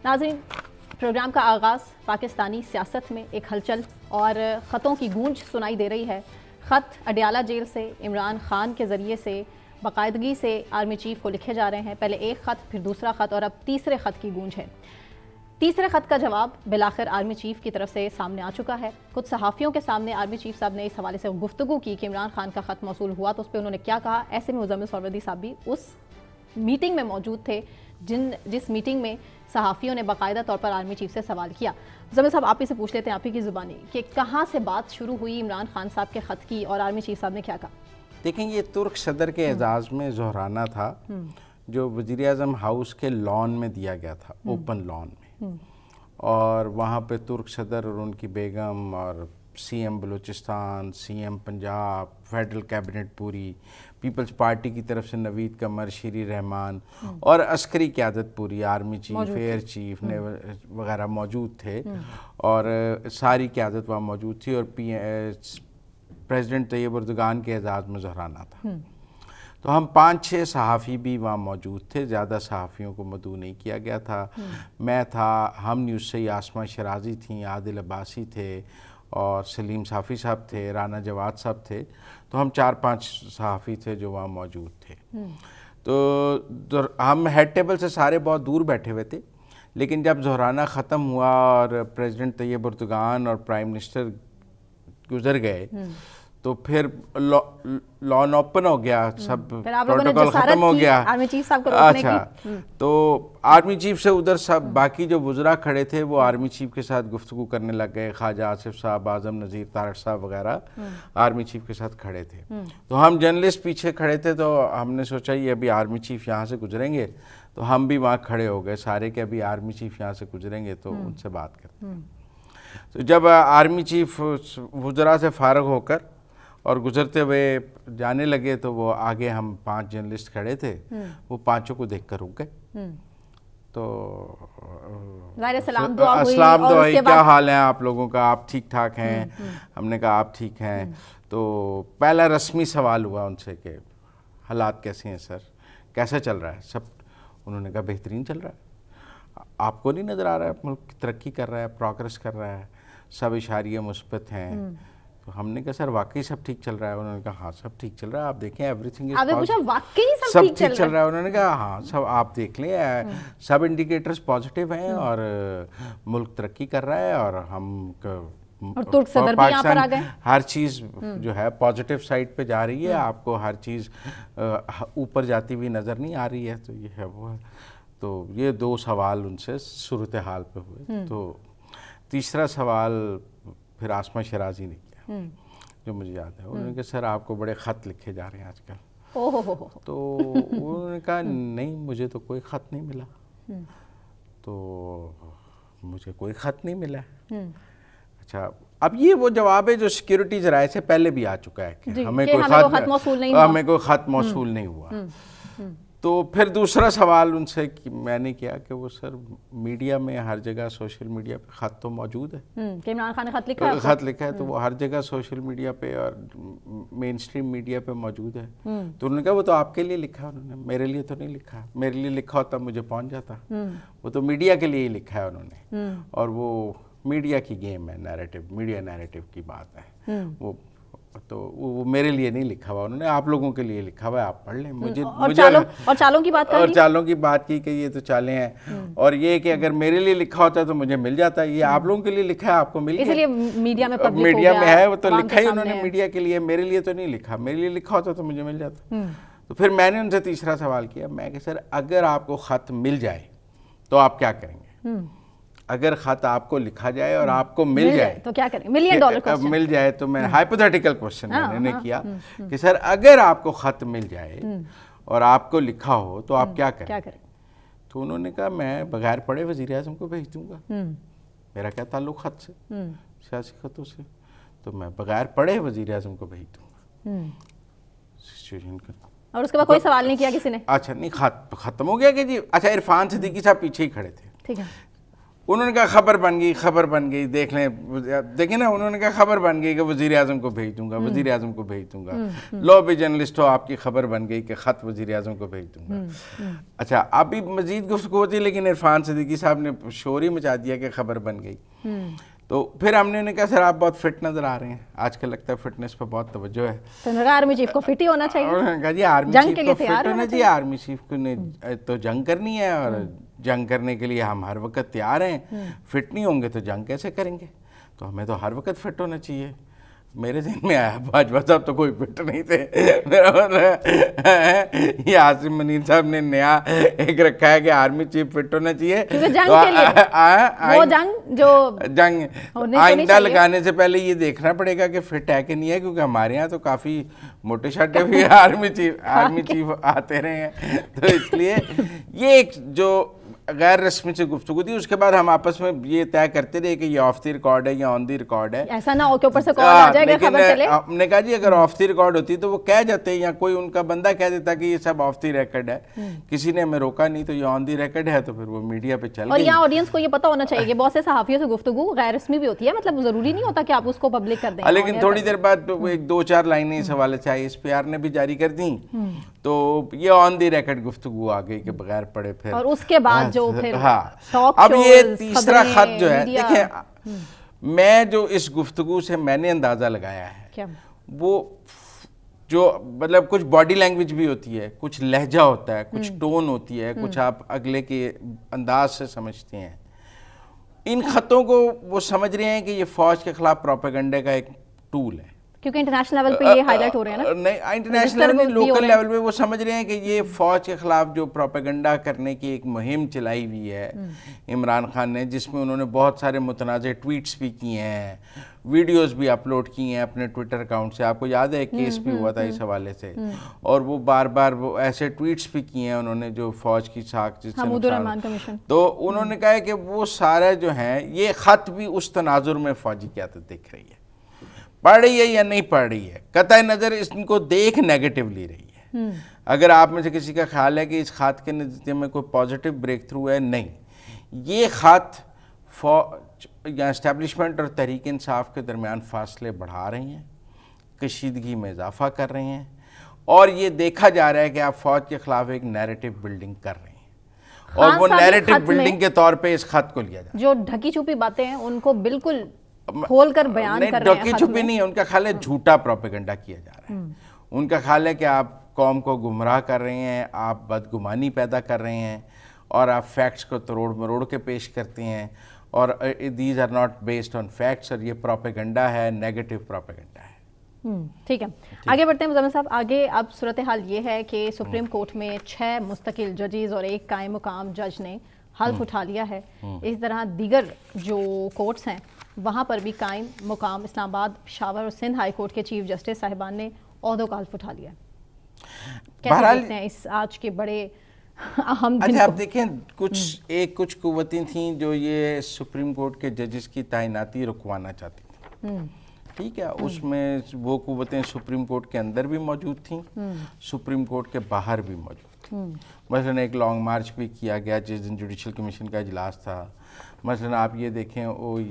ناظرین، پروگرام کا آغاز پاکستانی سیاست میں ایک ہلچل اور خطوں کی گونج سنائی دے رہی ہے۔ خط اڈیالہ جیل سے عمران خان کے ذریعے سے باقاعدگی سے آرمی چیف کو لکھے جا رہے ہیں، پہلے ایک خط، پھر دوسرا خط اور اب تیسرے خط کی گونج ہے۔ تیسرے خط کا جواب بالآخر آرمی چیف کی طرف سے سامنے آ چکا ہے۔ کچھ صحافیوں کے سامنے آرمی چیف صاحب نے اس حوالے سے گفتگو کی کہ عمران خان کا خط موصول ہوا تو اس پہ انہوں نے کیا کہا۔ ایسے میں مزمل سہروردی صاحب بھی اس میٹنگ میں موجود تھے جس میٹنگ میں صحافیوں نے باقاعدہ طور پر آرمی چیف سے سوال کیا۔ مزمل صاحب، آپ ہی سے پوچھ لیتے ہیں، آپ ہی کی زبانی، کہ کہاں سے بات شروع ہوئی عمران خان صاحب کے خط کی اور آرمی چیف صاحب نے کیا کہا؟ دیکھیں، یہ ترک صدر کے اعزاز میں ظہرانہ تھا جو وزیر اعظم ہاؤس کے لان میں دیا گیا تھا، اوپن لان میں، اور وہاں پہ ترک صدر اور ان کی بیگم اور C M Balochistan, C M Punjab, federal cabinet پوری، پیپلز پارٹی کی طرف سے نوید قمر، شیری رحمان اور عسکری قیادت پوری، آرمی چیف، ایئر چیف وغیرہ موجود تھے، اور ساری قیادت وہاں موجود تھی، اور پریزیڈنٹ طیب اردگان کے اعزاز میں ظہرانہ تھا۔ تو ہم 5-6 صحافی بھی وہاں موجود تھے، زیادہ صحافیوں کو مدعو نہیں کیا گیا تھا۔ میں تھا، ہم نیوز سے آسمہ شرازی تھیں، عادل عباسی تھے، اور سلیم صافی صاحب تھے، رانا جواد صاحب تھے، تو ہم 4-5 صحافی تھے جو وہاں موجود تھے۔ تو ہم ہیڈ ٹیبل سے سارے بہت دور بیٹھے ہوئے تھے، لیکن جب ظہرانہ ختم ہوا اور پریزیڈنٹ طیب اردگان اور پرائم منسٹر گزر گئے تو پھر لان اوپن ہو گیا، سب پروٹوکول ختم ہو گیا۔ اچھا، تو آرمی چیف سے ادھر سب باقی جو وزراء کھڑے تھے وہ آرمی چیف کے ساتھ گفتگو کرنے لگ گئے، خواجہ آصف صاحب، اعظم نذیر طارق صاحب وغیرہ آرمی چیف کے ساتھ کھڑے تھے۔ تو ہم جرنلسٹ پیچھے کھڑے تھے، تو ہم نے سوچا یہ ابھی آرمی چیف یہاں سے گزریں گے، تو ہم بھی وہاں کھڑے ہو گئے سارے کہ ابھی آرمی چیف یہاں سے گزریں گے تو ان سے بات کرتے ہیں۔ تو جب آرمی چیف وزراء سے فارغ ہو کر اور گزرتے ہوئے جانے لگے تو وہ آگے ہم 5 جرنلسٹ کھڑے تھے، وہ 5 کو دیکھ کر رک گئے۔ تو السلام دعا ہوئی، کیا حال ہے آپ لوگوں کا، آپ ٹھیک ٹھاک ہیں؟ ہم نے کہا آپ ٹھیک ہیں۔ تو پہلا رسمی سوال ہوا ان سے کہ حالات کیسے ہیں سر، کیسا چل رہا ہے سب؟ انہوں نے کہا بہترین چل رہا ہے، آپ کو نہیں نظر آ رہا ہے ملک ترقی کر رہا ہے، پروگریس کر رہا ہے، سب اشاریہ مثبت ہیں؟ تو ہم نے کہا سر واقعی سب ٹھیک چل رہا ہے؟ انہوں نے کہا ہاں سب ٹھیک چل رہا ہے، آپ دیکھیں ایوری تھنگ سب ٹھیک چل رہا ہے۔ انہوں نے کہا ہاں سب آپ دیکھ لیں، سب انڈیکیٹرز پازیٹیو ہیں اور ملک ترقی کر رہا ہے، اور ہم پاکستان ہر چیز جو ہے پازیٹیو سائڈ پہ جا رہی ہے، آپ کو ہر چیز اوپر جاتی ہوئی نظر نہیں آ رہی ہے۔ تو یہ ہے وہ ہے۔ تو یہ 2 سوال ان سے صورتحال پہ ہوئے۔ تو تیسرا سوال پھر آسمہ شرازی نے کیا، جو مجھے یاد ہے۔ انہوں نے کہا سر آپ کو بڑے خط لکھے جا رہے ہیں آج کل۔ تو انہوں نے کہا نہیں مجھے تو کوئی خط نہیں ملا۔ تو مجھے کوئی خط نہیں ملا۔ اچھا، اب یہ وہ جواب ہے جو سیکیورٹی ذرائع سے پہلے بھی آ چکا ہے کہ ہمیں کوئی خط موصول نہیں ہوا۔ تو پھر دوسرا سوال ان سے میں نے کیا کہ وہ سر میڈیا میں ہر جگہ سوشل میڈیا پہ خط تو موجود ہے کہ عمران خان نے خط لکھا ہے، تو وہ ہر جگہ سوشل میڈیا پہ اور مین اسٹریم میڈیا پہ موجود ہے۔ تو انہوں نے کہا وہ تو آپ کے لیے لکھا ہے، انہوں نے میرے لیے تو نہیں لکھا، میرے لیے لکھا ہوتا مجھے پہنچ جاتا، وہ تو میڈیا کے لیے ہی لکھا ہے انہوں نے، اور وہ میڈیا کی گیم ہے، نیریٹو، میڈیا نیریٹو کی بات ہے وہ، تو وہ میرے لیے نہیں لکھا ہوا، انہوں نے آپ لوگوں کے لیے لکھا ہوا ہے، آپ پڑھ لیں۔ اور چالوں کی بات کی کہ یہ تو چالیں ہیں، اور یہ کہ اگر میرے لیے لکھا ہوتا تو مجھے مل جاتا، یہ آپ لوگوں کے لیے لکھا ہے، آپ کو مل گیا، میڈیا میں ہے وہ تو لکھا ہی انہوں نے میڈیا کے لیے، میرے لیے تو نہیں لکھا، میرے لیے لکھا ہوتا تو مجھے مل جاتا۔ تو پھر میں نے ان سے تیسرا سوال کیا، میں کہ سر اگر آپ کو خط مل جائے تو آپ کیا کریں گے؟ اگر خط آپ کو لکھا جائے اور آپ کو مل جائے تو کیا کریں گے؟ $1 ملین مل جائے تو میں ہائپوتھیٹیکل کوسچن میں نے کیا کہ سر اگر آپ کو خط مل جائے اور آپ کو لکھا ہو تو آپ کیا کریں؟ تو انہوں نے کہا میں بغیر پڑھے وزیر اعظم کو بھیج دوں گا، میرا کیا تعلق خط سے، سیاسی خطوں سے، تو میں بغیر پڑھے وزیر اعظم کو بھیج دوں گا۔ اور اس کے بعد کوئی سوال نہیں کیا کسی نے؟ اچھا نہیں، خط ختم ہو گیا کہ جی، اچھا عرفان صدیقی صاحب پیچھے ہی کھڑے تھے، انہوں نے کہا خبر بن گئی دیکھ لیں، دیکھیں نا، انہوں نے کہا خبر بن گئی کہ وزیر اعظم کو بھیج دوں گا، لو بھی جرنلسٹ ہو، آپ کی خبر بن گئی کہ خط وزیر اعظم کو بھیج دوں گا۔ اچھا ابھی مزید گفتگو ہوتی ہے، لیکن عرفان صدیقی صاحب نے شور ہی مچا دیا کہ خبر بن گئی۔ تو پھر ہم نے انہیں کہا سر آپ بہت فٹ نظر آ رہے ہیں، آج کل لگتا ہے فٹنس پہ بہت توجہ ہے، تو آرمی چیف کو فٹ ہی ہونا چاہیے۔ انہوں نے کہا جی آرمی چیف کو فٹ ہونا چاہیے، آرمی چیف کو نے تو جنگ کرنی ہے، اور جنگ کرنے کے لیے ہم ہر وقت تیار ہیں، فٹ نہیں ہوں گے تو جنگ کیسے کریں گے؟ تو ہمیں تو ہر وقت فٹ ہونا چاہیے۔ میرے ذہن میں آیا باجوہ صاحب تو کوئی فٹ نہیں تھے، میرا مطلب یہ عاصم منیر صاحب نے نیا ایک رکھا ہے کہ آرمی چیف فٹ ہونا چاہیے، جنگ آئندہ لگانے سے پہلے یہ دیکھنا پڑے گا کہ فٹ ہے کہ نہیں ہے، کیونکہ ہمارے ہاں تو کافی موٹے شاٹے بھی آرمی چیف آتے رہے ہیں، تو اس لیے یہ ایک جو غیر رسمی سے گفتگو تھی۔ اس کے بعد ہم آپس میں یہ طے کرتے رہے کہ یہ آف دی ریکارڈ ہے یا آن دی ریکارڈ ہے، ایسا نہ ہو کہ اوپر سے کال آ جائے گا خبر چلے۔ ہم نے کہا جی اگر آف دی ریکارڈ ہوتی تو وہ کہہ جاتے، یا کوئی ان کا بندہ کہہ دیتا کہ یہ سب آف دی ریکارڈ ہے، کسی نے ہمیں روکا نہیں، تو یہ آن دی ریکارڈ ہے، تو پھر وہ میڈیا پہ چل گئی۔ اور یہاں آڈینس کو یہ پتہ ہونا چاہیے کہ بہت سے صحافیوں سے گفتگو غیر رسمی بھی ہوتی ہے، مطلب ضروری نہیں ہوتا کہ آپ اس کو پبلک کر دیں، لیکن تھوڑی دیر بعد ایک دو چار لائنیں اس حوالے سے آئی، اس پی آر نے بھی جاری کر دیں، تو یہ آن دی ریکارڈ گفتگو آ گئی کہ بغیر پڑھے پھر، اور اس کے بعد جو پھر اب یہ تیسرا خط جو ہے، دیکھیں میں جو اس گفتگو سے میں نے اندازہ لگایا ہے، وہ جو مطلب کچھ باڈی لینگویج بھی ہوتی ہے، کچھ لہجہ ہوتا ہے، کچھ ٹون ہوتی ہے، کچھ آپ اگلے کے انداز سے سمجھتے ہیں، ان خطوں کو وہ سمجھ رہے ہیں کہ یہ فوج کے خلاف پروپیگنڈے کا ایک ٹول ہے، کیونکہ انٹرنیشنل لیول پہ یہ ہائی لائٹ ہو رہے ہیں نا، نہیں انٹرنیشنل میں لوکل لیول پہ وہ سمجھ رہے ہیں کہ یہ فوج کے خلاف جو پروپیگنڈا کرنے کی ایک مہم چلائی ہوئی ہے عمران خان نے، جس میں انہوں نے بہت سارے متنازع ٹویٹس بھی کیے ہیں، ویڈیوز بھی اپلوڈ کی ہیں اپنے ٹویٹر اکاؤنٹ سے، آپ کو یاد ہے ایک کیس بھی ہوا تھا اس حوالے سے، اور وہ بار بار وہ ایسے ٹویٹس بھی کیے ہیں انہوں نے جو فوج کی ساکھ جس سے نقصان، تو انہوں نے کہا کہ وہ سارے جو ہیں یہ خط بھی اس تناظر میں فوجی قیادت دیکھ رہی ہے، پڑھ رہی ہے یا نہیں پڑھ رہی ہے، قطع نظر اس کو دیکھ نیگیٹیولی رہی ہے۔ اگر آپ میں سے کسی کا خیال ہے کہ اس خط کے نتیجے میں کوئی پازیٹیو بریک تھرو ہے، نہیں، یہ خط فوج یا اسٹیبلشمنٹ اور تحریک انصاف کے درمیان فاصلے بڑھا رہی ہیں، کشیدگی میں اضافہ کر رہے ہیں، اور یہ دیکھا جا رہا ہے کہ آپ فوج کے خلاف ایک نیریٹو بلڈنگ کر رہے ہیں، اور وہ نیریٹو بلڈنگ کے طور پہ اس خط کو لیا جا رہا ہے۔ جو ڈھکی چھپی باتیں ہیں ان کو بالکل کھول کر بیان کر رہے ہیں، ڈھکی چھپی نہیں، ان کا خیال ہے جھوٹا پروپیگنڈا کیا جا رہا ہے، ان کا خیال ہے کہ آپ قوم کو گمراہ کر رہے ہیں، آپ بدگمانی پیدا کر رہے ہیں، اور آپ فیکٹس کو تروڑ مروڑ کے پیش کرتے ہیں، اور these are not based on facts, اور یہ پروپیگنڈا ہے، نیگیٹو پروپیگنڈا ہے۔ ٹھیک ہے، آگے بڑھتے ہیں مزمل صاحب۔ آگے اب صورتحال یہ ہے کہ سپریم کورٹ میں 6 مستقل ججز اور 1 قائم مقام جج نے حلف اٹھا لیا ہے، اس طرح دیگر جو کورٹس ہیں وہاں پر بھی قائم مقام اسلام آباد، پشاور اور سندھ ہائی کورٹ کے چیف جسٹس صاحبان نے عہدوں کا حلف اٹھا لیا ہے۔ کیسے دیکھتے ہیں اس آج کے بڑے اہم دن کو؟ آپ دیکھیں کچھ قوتیں تھیں جو یہ سپریم کورٹ کے ججز کی تعیناتی رکوانا چاہتی تھیں، ٹھیک ہے، اس میں وہ قوتیں سپریم کورٹ کے اندر بھی موجود تھیں، سپریم کورٹ کے باہر بھی موجود تھیں، مثلاً ایک لانگ مارچ بھی کیا گیا جس دن جوڈیشل کمیشن کا اجلاس تھا، مثلاً آپ یہ دیکھیں